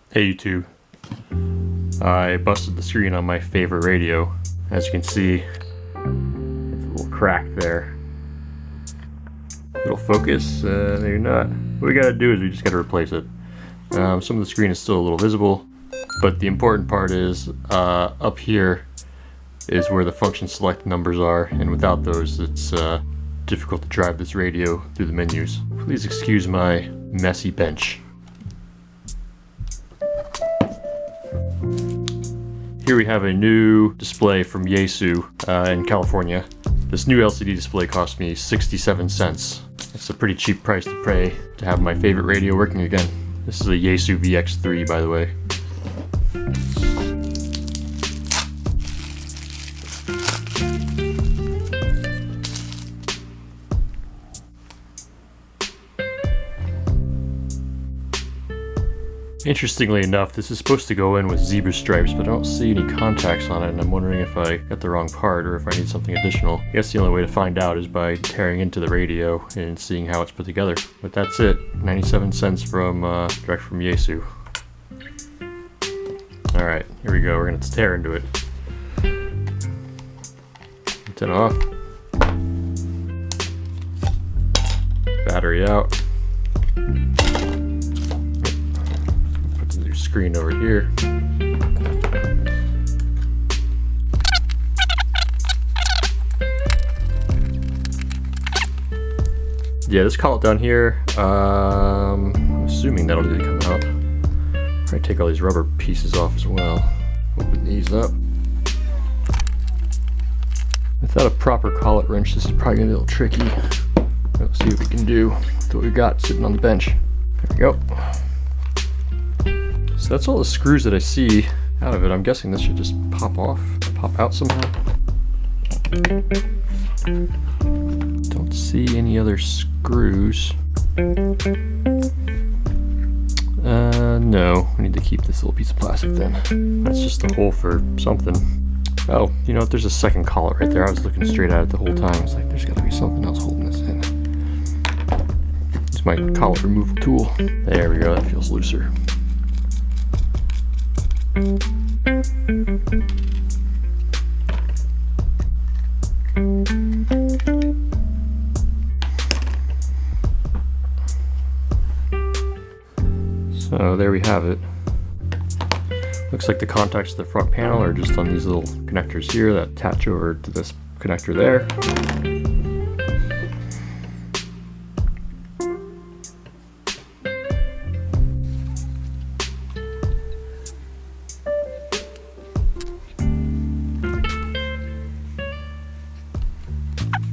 Hey YouTube, I busted the screen on my favorite radio. As you can see, it's a little crack there. It'll focus, maybe not. What we gotta do is we just gotta replace it. Some of the screen is still a little visible, but the important part is up here is where the function select numbers are, and without those it's difficult to drive this radio through the menus. Please excuse my messy bench. Here we have a new display from Yaesu in California. This new LCD display cost me 67 cents. It's a pretty cheap price to pay to have my favorite radio working again. This is a Yaesu VX-3, by the way. Interestingly enough, this is supposed to go in with zebra stripes, but I don't see any contacts on it, and I'm wondering if I got the wrong part or if I need something additional. I guess the only way to find out is by tearing into the radio and seeing how it's put together. But that's it, 97 cents from direct from Yaesu. Alright, here we go, we're gonna tear into it. Turn off. Battery out. Screen over here. Yeah, this collet down here, I'm assuming that'll need to come out. Probably take all these rubber pieces off as well. Open these up. Without a proper collet wrench, this is probably gonna be a little tricky. Let's see what we can do with what we've got sitting on the bench. There we go. So that's all the screws that I see out of it. I'm guessing this should just pop out somehow. Don't see any other screws. No, we need to keep this little piece of plastic then. That's just a hole for something. Oh, you know what, there's a second collet right there. I was looking straight at it the whole time. It's like, there's gotta be something else holding this in. It's my collet removal tool. There we go, that feels looser. So there we have it. Looks like the contacts to the front panel are just on these little connectors here that attach over to this connector there.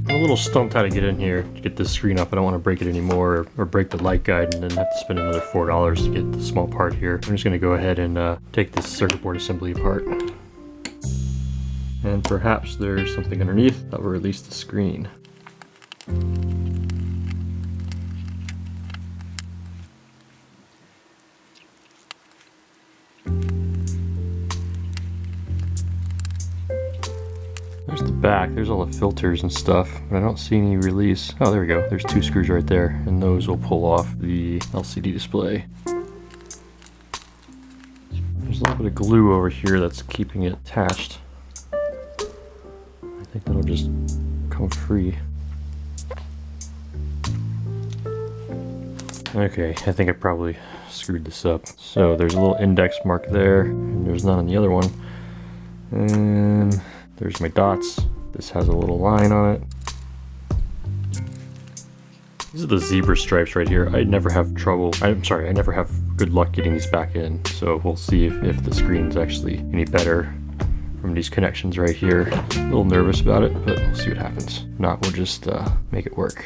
I'm a little stumped how to get in here to get this screen up. I don't want to break it anymore or break the light guide and then have to spend another $4 to get the small part here. I'm just going to go ahead and take this circuit board assembly apart. And perhaps there's something underneath that will release the screen. There's the back, there's all the filters and stuff, but I don't see any release. Oh, there we go. There's two screws right there, and those will pull off the LCD display. There's a little bit of glue over here that's keeping it attached. I think that'll just come free. Okay, I think I probably screwed this up. So there's a little index mark there, and there's none on the other one. And there's my dots. This has a little line on it. These are the zebra stripes right here. I never have good luck getting these back in. So we'll see if the screen's actually any better from these connections right here. A little nervous about it, but we'll see what happens. If not, we'll just make it work.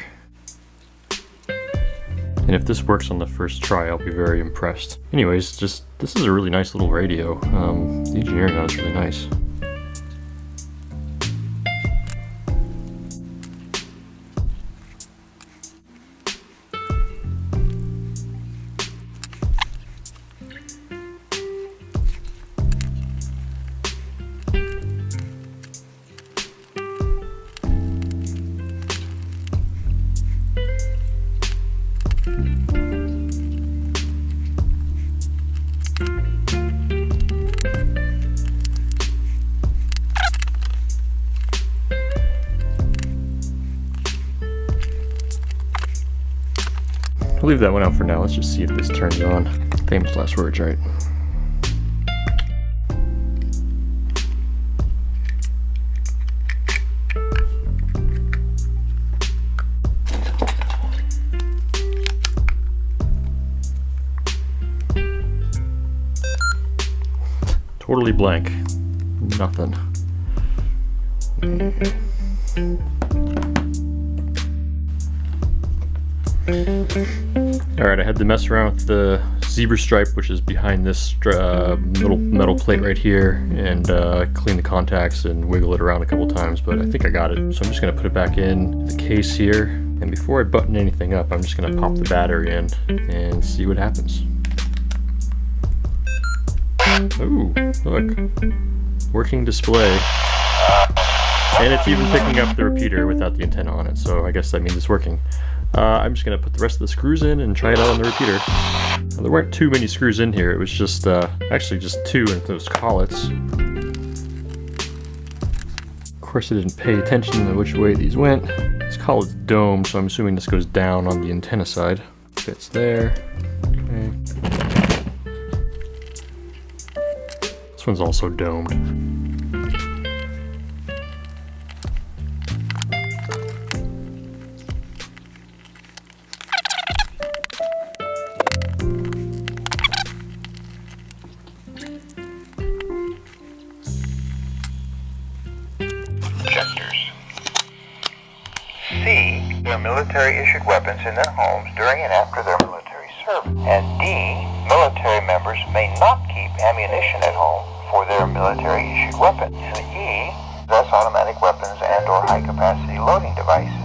And if this works on the first try, I'll be very impressed. Anyways, this is a really nice little radio. The engineering on it's really nice. I'll leave that one out for now. Let's just see if this turns on. Famous last words, right? Totally blank. Nothing. Alright, I had to mess around with the zebra stripe, which is behind this little metal plate right here, and clean the contacts and wiggle it around a couple times, but I think I got it. So I'm just going to put it back in the case here, and before I button anything up, I'm just going to pop the battery in and see what happens. Ooh, look. Working display. And it's even picking up the repeater without the antenna on it, so I guess that means it's working. I'm just going to put the rest of the screws in and try it out on the repeater. Now, there weren't too many screws in here, it was just, actually just 2 in those collets. Of course I didn't pay attention to which way these went. This collet's domed, so I'm assuming this goes down on the antenna side. Fits there. Okay. This one's also domed. C. Their military-issued weapons in their homes during and after their military service. And D. Military members may not keep ammunition at home for their military-issued weapons. And E. Possess automatic weapons and/or high-capacity loading devices.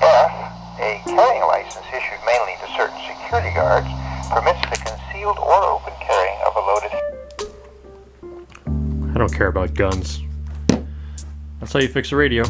F. A carrying license issued mainly to certain security guards permits the concealed or open carrying of a loaded... I don't care about guns. That's how you fix a radio.